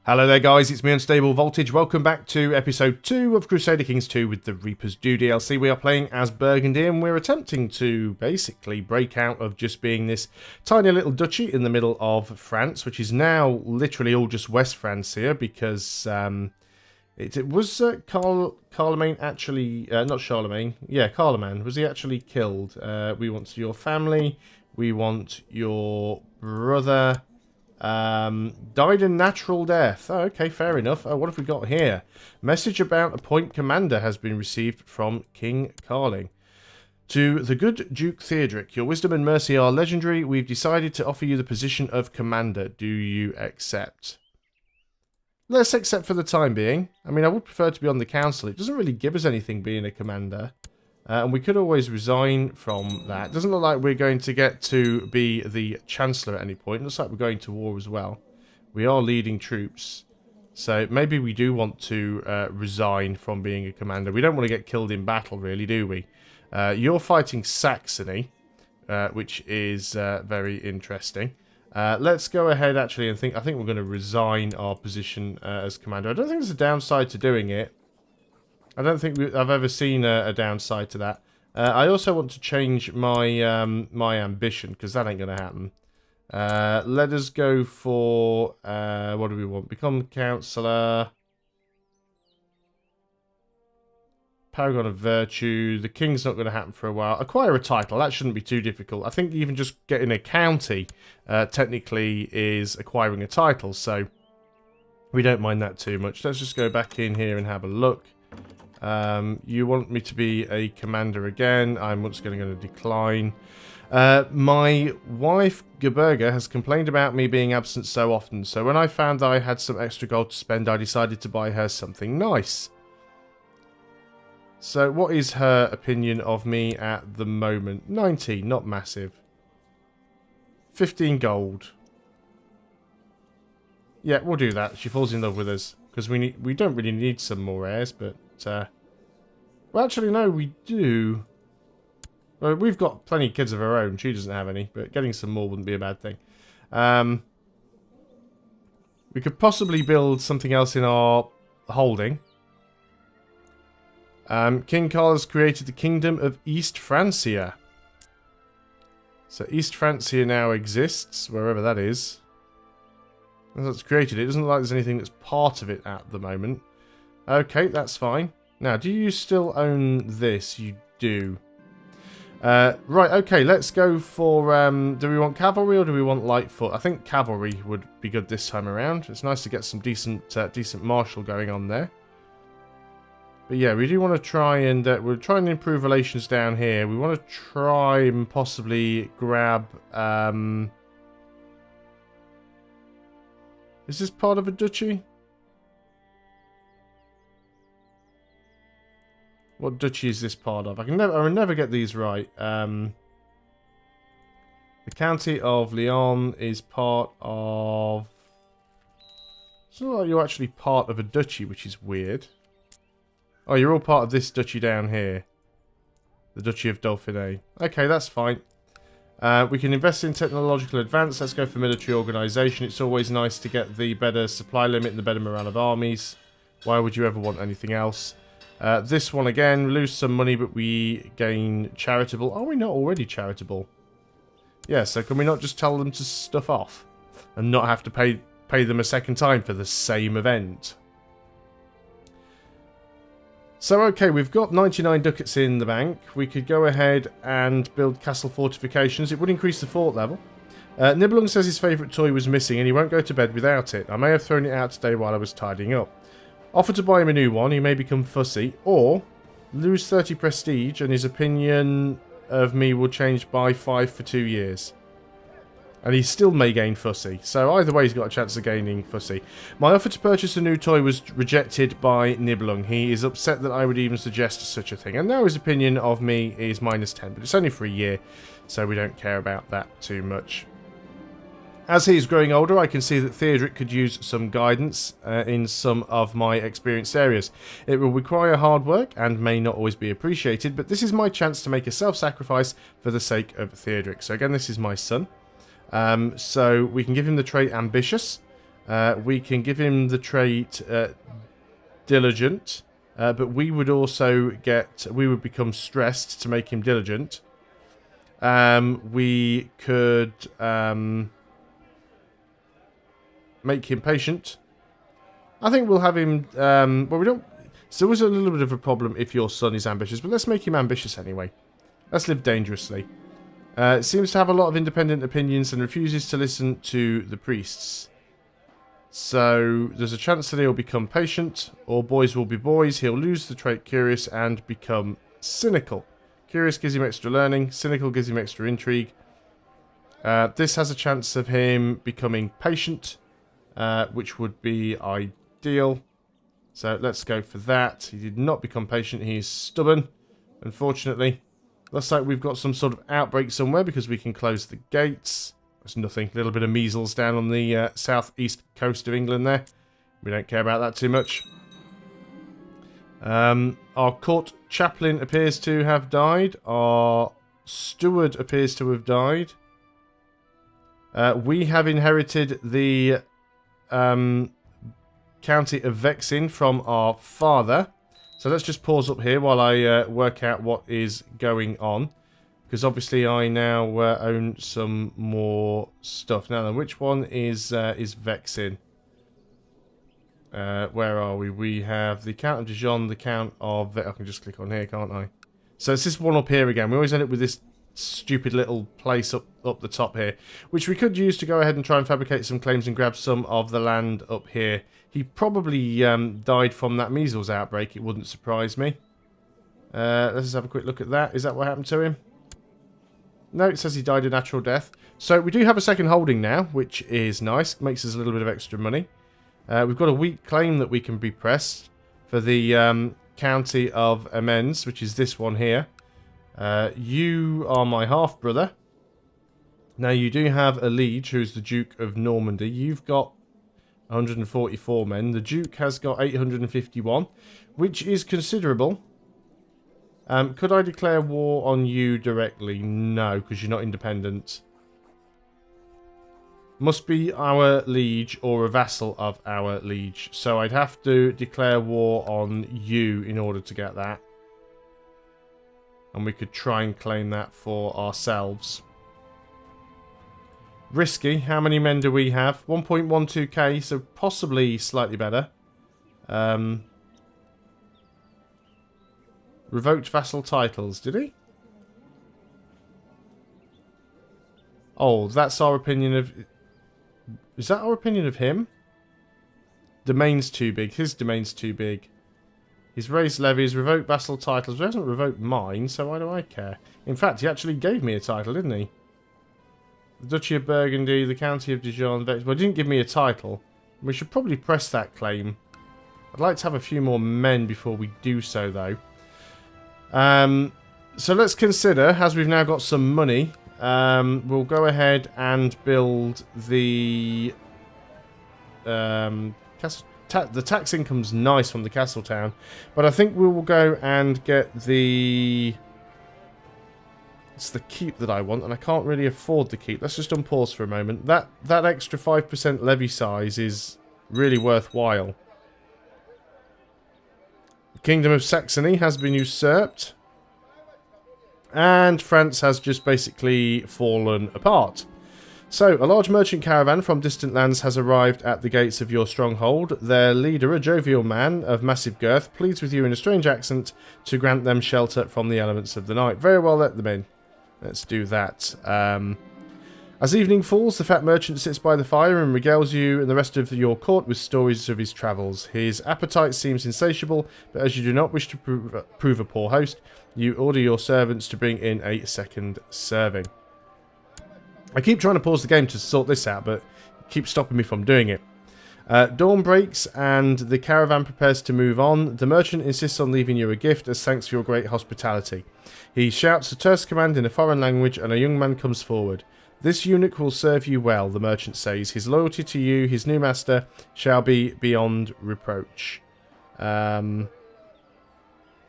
Hello there guys, it's me Unstable Voltage. Welcome back to episode 2 of Crusader Kings 2 with the Reaper's Due DLC. We are playing as Burgundy and we're attempting to basically break out of just being this tiny little duchy in the middle of France, which is now literally all just West France here because it was Carlemagne actually, not Charlemagne, yeah, Carloman, was he actually killed? We want your family, we want your brother. Died a natural death. Oh, okay, fair enough. Oh, what have we got here? Message about a point commander has been received from King Carling. To the good Duke Theodoric, your wisdom and mercy are legendary. We've decided to offer you the position of commander. Do you accept? Let's accept for the time being. I mean, I would prefer to be on the council. It doesn't really give us anything being a commander. And we could always resign from that. Doesn't look like we're going to get to be the Chancellor at any point. Looks like we're going to war as well. We are leading troops. So maybe we do want to resign from being a commander. We don't want to get killed in battle, really, do we? You're fighting Saxony, which is very interesting. Let's go ahead, actually, and I think we're going to resign our position as commander. I don't think there's a downside to doing it. I don't think I've ever seen a downside to that. I also want to change my my ambition, because that ain't going to happen. Let us go for... what do we want? Become councillor. Paragon of Virtue. The King's not going to happen for a while. Acquire a title. That shouldn't be too difficult. I think even just getting a county technically is acquiring a title, so we don't mind that too much. Let's just go back in here and have a look. You want me to be a commander again. I'm once again going to decline. My wife, Gerberga, has complained about me being absent so often, so when I found that I had some extra gold to spend, I decided to buy her something nice. So what is her opinion of me at the moment? 90, not massive. 15 gold. Yeah, we'll do that. She falls in love with us, because we don't really need some more heirs, but... well, actually, no, we do. Well, we've got plenty of kids of our own. She doesn't have any, but getting some more wouldn't be a bad thing. We could possibly build something else in our holding. King Carl has created the Kingdom of East Francia. So East Francia now exists, wherever that is. As it's created, it doesn't look like there's anything that's part of it at the moment. Okay, that's fine. Now, do you still own this? You do. Right, okay, let's go for... do we want cavalry or do we want light foot? I think cavalry would be good this time around. It's nice to get some decent martial going on there. But yeah, we do want to try and... we're trying to improve relations down here. We want to try and possibly grab... is this part of a duchy? What duchy is this part of? I will never get these right. The county of Lyon is part of... It's not like you're actually part of a duchy, which is weird. Oh, you're all part of this duchy down here. The Duchy of Dauphiné. Okay, that's fine. We can invest in technological advance. Let's go for military organisation. It's always nice to get the better supply limit and the better morale of armies. Why would you ever want anything else? This one again, we lose some money, but we gain charitable. Are we not already charitable? Yeah, so can we not just tell them to stuff off and not have to pay them a second time for the same event? So, okay, we've got 99 ducats in the bank. We could go ahead and build castle fortifications. It would increase the fort level. Nibelung says his favourite toy was missing and he won't go to bed without it. I may have thrown it out today while I was tidying up. Offer to buy him a new one, he may become fussy, or lose 30 prestige and his opinion of me will change by 5 for 2 years. And he still may gain fussy, so either way he's got a chance of gaining fussy. My offer to purchase a new toy was rejected by Nibelung. He is upset that I would even suggest such a thing, and now his opinion of me is -10, but it's only for a year, so we don't care about that too much. As he is growing older, I can see that Theodoric could use some guidance in some of my experienced areas. It will require hard work and may not always be appreciated, but this is my chance to make a self-sacrifice for the sake of Theodoric. So again, this is my son. So we can give him the trait ambitious. We can give him the trait diligent, but we would also get... We would become stressed to make him diligent. We could make him patient. I think we'll have him... well, we don't... So there was a little bit of a problem if your son is ambitious, but let's make him ambitious anyway. Let's live dangerously. Seems to have a lot of independent opinions and refuses to listen to the priests. So there's a chance that he'll become patient, or boys will be boys. He'll lose the trait curious and become cynical. Curious gives him extra learning. Cynical gives him extra intrigue. This has a chance of him becoming patient, which would be ideal. So let's go for that. He did not become patient. He's stubborn, unfortunately. Looks like we've got some sort of outbreak somewhere because we can close the gates. There's nothing. A little bit of measles down on the southeast coast of England there. We don't care about that too much. Our court chaplain appears to have died. Our steward appears to have died. We have inherited the county of Vexin from our father. So let's just pause up here while I work out what is going on. Because obviously I now own some more stuff. Now then, which one is Vexin? Where are we? We have the Count of Dijon, the Count of... I can just click on here, can't I? So it's this one up here again. We always end up with this stupid little place up the top here, which we could use to go ahead and try and fabricate some claims and grab some of the land up here. He probably died from that measles outbreak. It wouldn't surprise me. Let's just have a quick look at that. Is that what happened to him? No, it says he died a natural death. So we do have a second holding now, which is nice. Makes us a little bit of extra money. We've got a weak claim that we can be pressed for the county of Amiens, which is this one here. You are my half-brother. Now, you do have a liege, who's the Duke of Normandy. You've got 144 men. The Duke has got 851, which is considerable. Could I declare war on you directly? No, because you're not independent. Must be our liege or a vassal of our liege. So I'd have to declare war on you in order to get that. And we could try and claim that for ourselves. Risky. How many men do we have? 1.12k, so possibly slightly better. Revoked vassal titles, did he? Oh, that's our opinion of... Is that our opinion of him? Domain's too big. His domain's too big. He's raised levies, revoked vassal titles. He hasn't revoked mine, so why do I care? In fact, he actually gave me a title, didn't he? The Duchy of Burgundy, the County of Dijon. Well, he didn't give me a title. We should probably press that claim. I'd like to have a few more men before we do so, though. So let's consider, as we've now got some money, we'll go ahead and build the the tax income's nice from the castle town, but I think we will go and get the... It's the keep that I want, and I can't really afford the keep. Let's just unpause for a moment. That extra 5% levy size is really worthwhile. The Kingdom of Saxony has been usurped. And France has just basically fallen apart. So, a large merchant caravan from distant lands has arrived at the gates of your stronghold. Their leader, a jovial man of massive girth, pleads with you in a strange accent to grant them shelter from the elements of the night. Very well, let them in. Let's do that. As evening falls, the fat merchant sits by the fire and regales you and the rest of your court with stories of his travels. His appetite seems insatiable, but as you do not wish to prove a poor host, you order your servants to bring in a second serving. I keep trying to pause the game to sort this out, but it keeps stopping me from doing it. Dawn breaks and the caravan prepares to move on. The merchant insists on leaving you a gift as thanks for your great hospitality. He shouts a terse command in a foreign language and a young man comes forward. This eunuch will serve you well, the merchant says. His loyalty to you, his new master, shall be beyond reproach. Okay,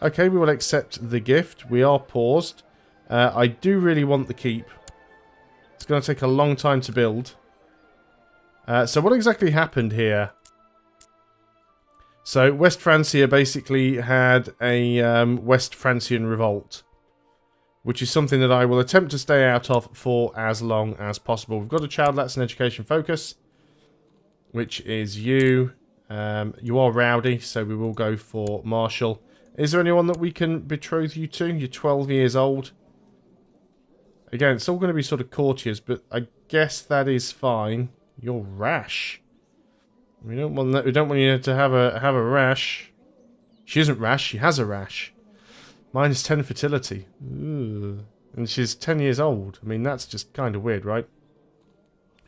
we will accept the gift. We are paused. I do really want the keep. It's going to take a long time to build. So what exactly happened here? So West Francia basically had a West Francian revolt, which is something that I will attempt to stay out of for as long as possible. We've got a child, that's an education focus, which is you. You are rowdy, so we will go for Marshall. Is there anyone that we can betroth you to? You're 12 years old. Again, it's all going to be sort of courtiers, but I guess that is fine. You're rash. We don't want that. We don't want you to have a rash. She isn't rash. She has a rash. Minus 10 fertility. Ooh. And she's 10 years old. I mean, that's just kind of weird, right?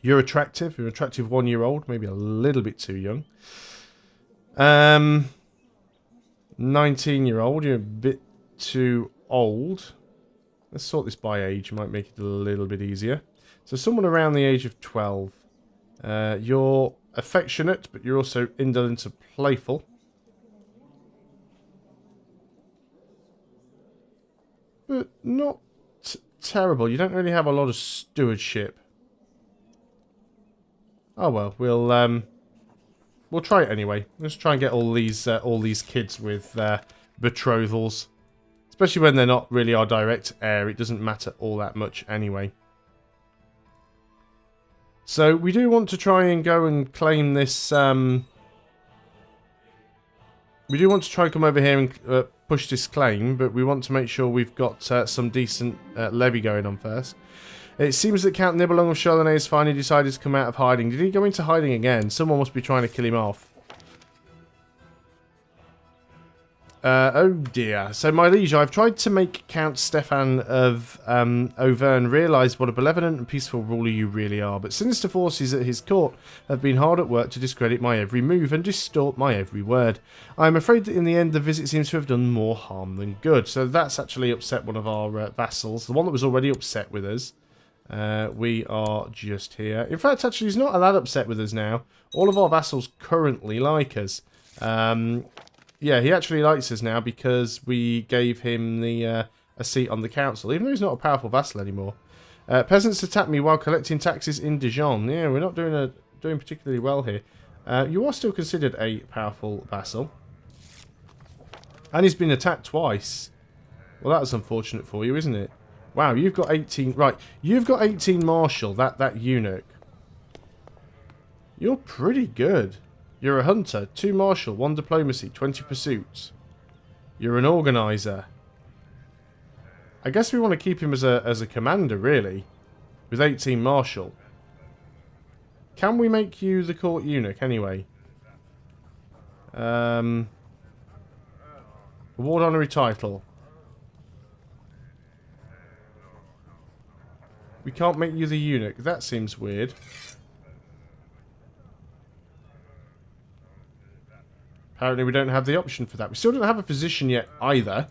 You're attractive. You're an attractive 1-year-old. Maybe a little bit too young. 19-year-old. You're a bit too old. Let's sort this by age. Might make it a little bit easier. So someone around the age of 12. You're affectionate, but you're also indolent and playful. But not terrible. You don't really have a lot of stewardship. Oh well, we'll try it anyway. Let's try and get all these kids with betrothals, especially when they're not really our direct heir. It doesn't matter all that much anyway. So we do want to try and go and claim this. We do want to try and come over here and push this claim, but we want to make sure we've got some decent levy going on first. It seems that Count Nibelung of Charlemagne has finally decided to come out of hiding. Did he go into hiding again? Someone must be trying to kill him off. Oh dear. So, my liege, I've tried to make Count Stefan of Auvergne realise what a benevolent and peaceful ruler you really are, but sinister forces at his court have been hard at work to discredit my every move and distort my every word. I am afraid that in the end the visit seems to have done more harm than good. So that's actually upset one of our vassals, the one that was already upset with us. We are just here. In fact, actually, he's not that upset with us now. All of our vassals currently like us. Yeah, he actually likes us now because we gave him the a seat on the council, even though he's not a powerful vassal anymore. Peasants attack me while collecting taxes in Dijon. Yeah, we're not doing particularly well here. You are still considered a powerful vassal. And he's been attacked twice. Well, that was unfortunate for you, isn't it? Wow, you've got 18... Right, you've got 18 martial, that eunuch. You're pretty good. You're a hunter, 2 martial, 1 diplomacy, 20 pursuits. You're an organizer. I guess we want to keep him as a commander, really. With 18 martial. Can we make you the court eunuch, anyway? Award honorary title. We can't make you the eunuch. That seems weird. Apparently we don't have the option for that. We still don't have a physician yet either.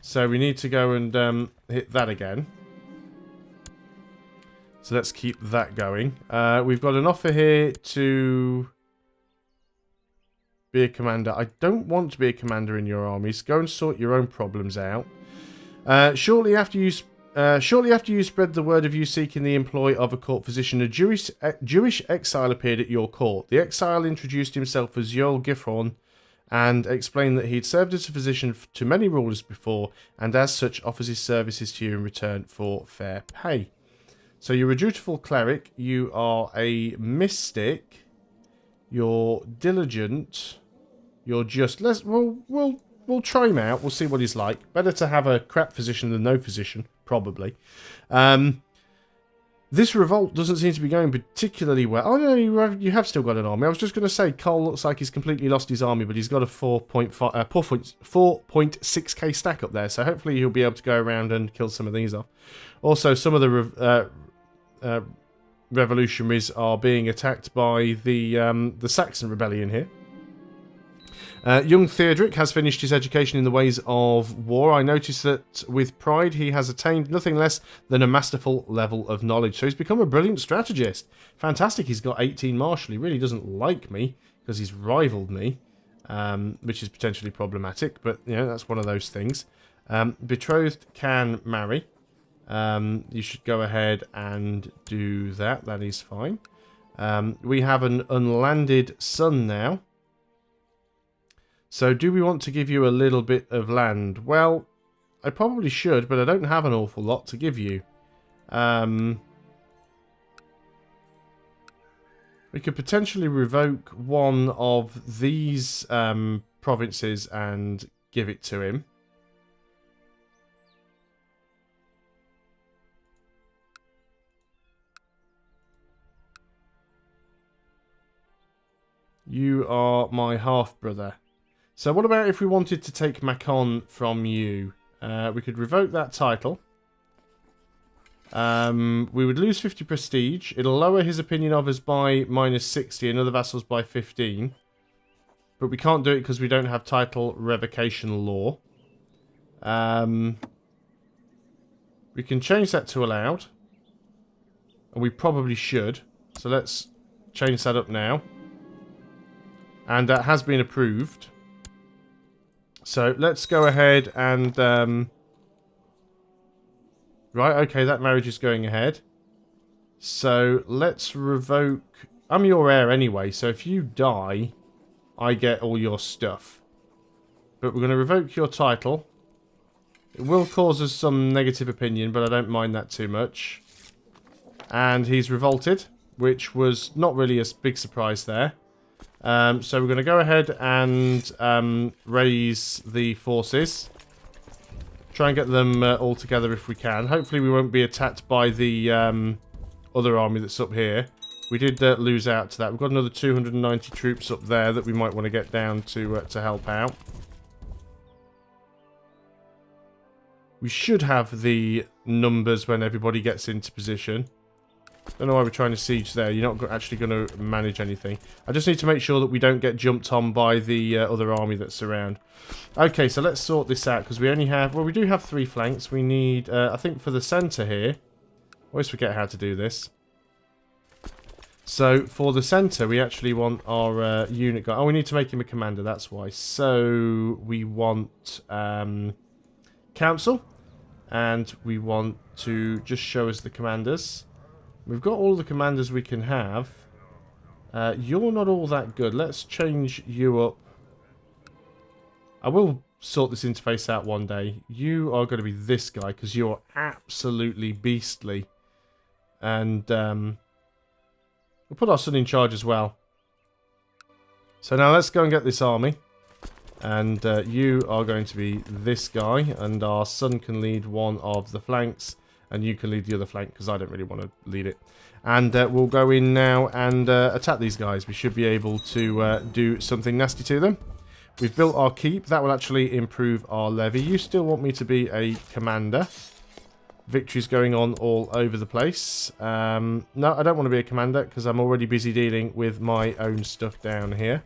So we need to go and hit that again. So let's keep that going. We've got an offer here to be a commander. I don't want to be a commander in your armies. Go and sort your own problems out. Shortly after you spread the word of you seeking the employ of a court physician, a Jewish exile appeared at your court. The exile introduced himself as Yoel Gifhorn and explained that he'd served as a physician to many rulers before, and as such offers his services to you in return for fair pay. So you're a dutiful cleric, you are a mystic, you're diligent, you're just... We'll try him out, we'll see what he's like. Better to have a crap physician than no physician, probably. This revolt doesn't seem to be going particularly well. Oh no, you have still got an army. I was just going to say, Cole looks like he's completely lost his army, but he's got a 4.6k stack up there, so hopefully he'll be able to go around and kill some of these off. Also, some of the revolutionaries are being attacked by the Saxon rebellion here. Young Theodoric has finished his education in the ways of war. I noticed that with pride he has attained nothing less than a masterful level of knowledge. So he's become a brilliant strategist. Fantastic, he's got 18 martial. He really doesn't like me because he's rivaled me, which is potentially problematic. But, you know, that's one of those things. Betrothed can marry. You should go ahead and do that. That is fine. We have an unlanded son now. So do we want to give you a little bit of land? Well, I probably should, but I don't have an awful lot to give you. We could potentially revoke one of these provinces and give it to him. You are my half-brother. So what about if we wanted to take Macon from you? We could revoke that title. We would lose 50 prestige. It'll lower his opinion of us by -60 and other vassals by 15. But we can't do it because we don't have title revocation law. We can change that to allowed. And we probably should. So let's change that up now. And that has been approved. So let's go ahead and... right, okay, that marriage is going ahead. So let's revoke... I'm your heir anyway, so if you die, I get all your stuff. But we're going to revoke your title. It will cause us some negative opinion, but I don't mind that too much. And he's revolted, which was not really a big surprise there. So we're going to go ahead and raise the forces. Try and get them all together if we can. Hopefully we won't be attacked by the other army that's up here. We did lose out to that. We've got another 290 troops up there that we might want to get down to help out. We should have the numbers when everybody gets into position. Don't know why we're trying to siege there. You're not actually going to manage anything. I just need to make sure that we don't get jumped on by the other army that's around. Okay, so let's sort this out because we only have... well, we do have 3 flanks. We need, I think, for the centre here. I always forget how to do this. So, for the centre, we actually want our unit guy. Oh, we need to make him a commander. That's why. So, we want council. And we want to just show us the commanders. We've got all the commanders we can have. You're not all that good. Let's change you up. I will sort this interface out one day. You are going to be this guy because you're absolutely beastly. And we'll put our son in charge as well. So now let's go and get this army. And you are going to be this guy. And our son can lead one of the flanks. And you can lead the other flank because I don't really want to lead it. And we'll go in now and attack these guys. We should be able to do something nasty to them. We've built our keep. That will actually improve our levy. You still want me to be a commander. Victories going on all over the place. No, I don't want to be a commander because I'm already busy dealing with my own stuff down here.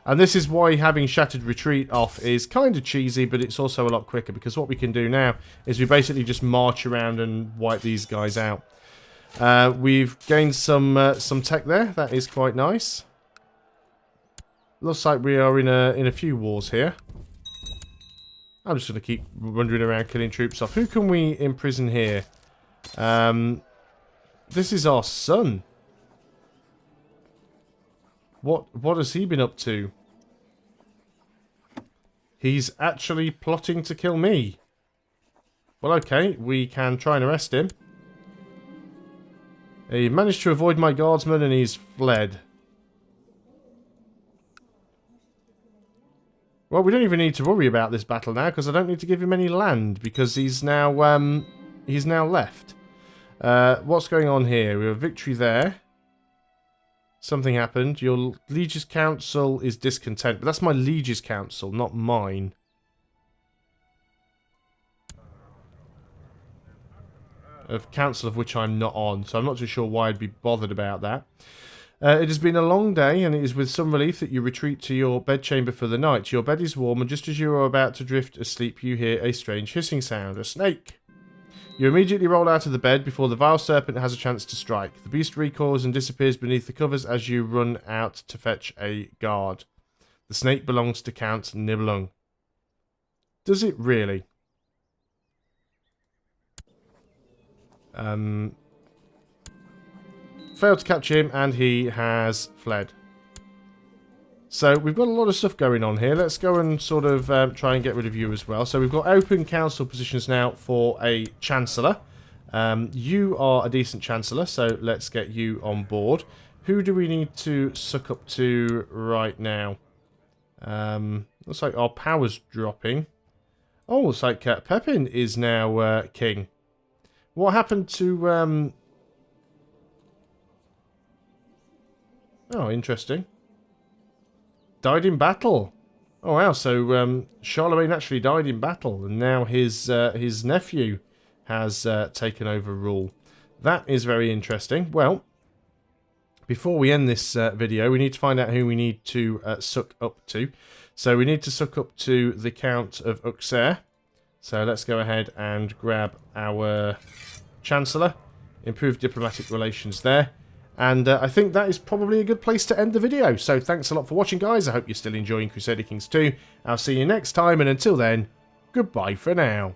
And this is why having Shattered Retreat off is kind of cheesy, but it's also a lot quicker, because what we can do now is we basically just march around and wipe these guys out. We've gained some tech there. That is quite nice. Looks like we are in a few wars here. I'm just going to keep wandering around killing troops off. Who can we imprison here? This is our son. What has he been up to? He's actually plotting to kill me. Well, okay, we can try and arrest him. He managed to avoid my guardsman and he's fled. Well, we don't even need to worry about this battle now because I don't need to give him any land because he's now left. What's going on here? We have a victory there. Something happened. Your liege's council is discontent. But that's my liege's council, not mine. Of council of which I'm not on. So I'm not too sure why I'd be bothered about that. It has been a long day, and it is with some relief that you retreat to your bedchamber for the night. Your bed is warm, and just as you are about to drift asleep, you hear a strange hissing sound. A snake! You immediately roll out of the bed before the vile serpent has a chance to strike. The beast recoils and disappears beneath the covers as you run out to fetch a guard. The snake belongs to Count Nibelung. Does it really? failed to catch him, and he has fled. So we've got a lot of stuff going on here. Let's go and sort of try and get rid of you as well. So we've got open council positions now for a Chancellor. You are a decent Chancellor, so let's get you on board. Who do we need to suck up to right now? Looks like our power's dropping. Oh, looks like Pepin is now king. What happened to... Oh, interesting. Died in battle. Oh wow, so Charlemagne actually died in battle, and now his nephew has taken over rule. That is very interesting. Well, before we end this video, we need to find out who we need to suck up to. So we need to suck up to the Count of Auxerre. So let's go ahead and grab our Chancellor, improve diplomatic relations there. And I think that is probably a good place to end the video. So thanks a lot for watching, guys. I hope you're still enjoying Crusader Kings 2. I'll see you next time, and until then, goodbye for now.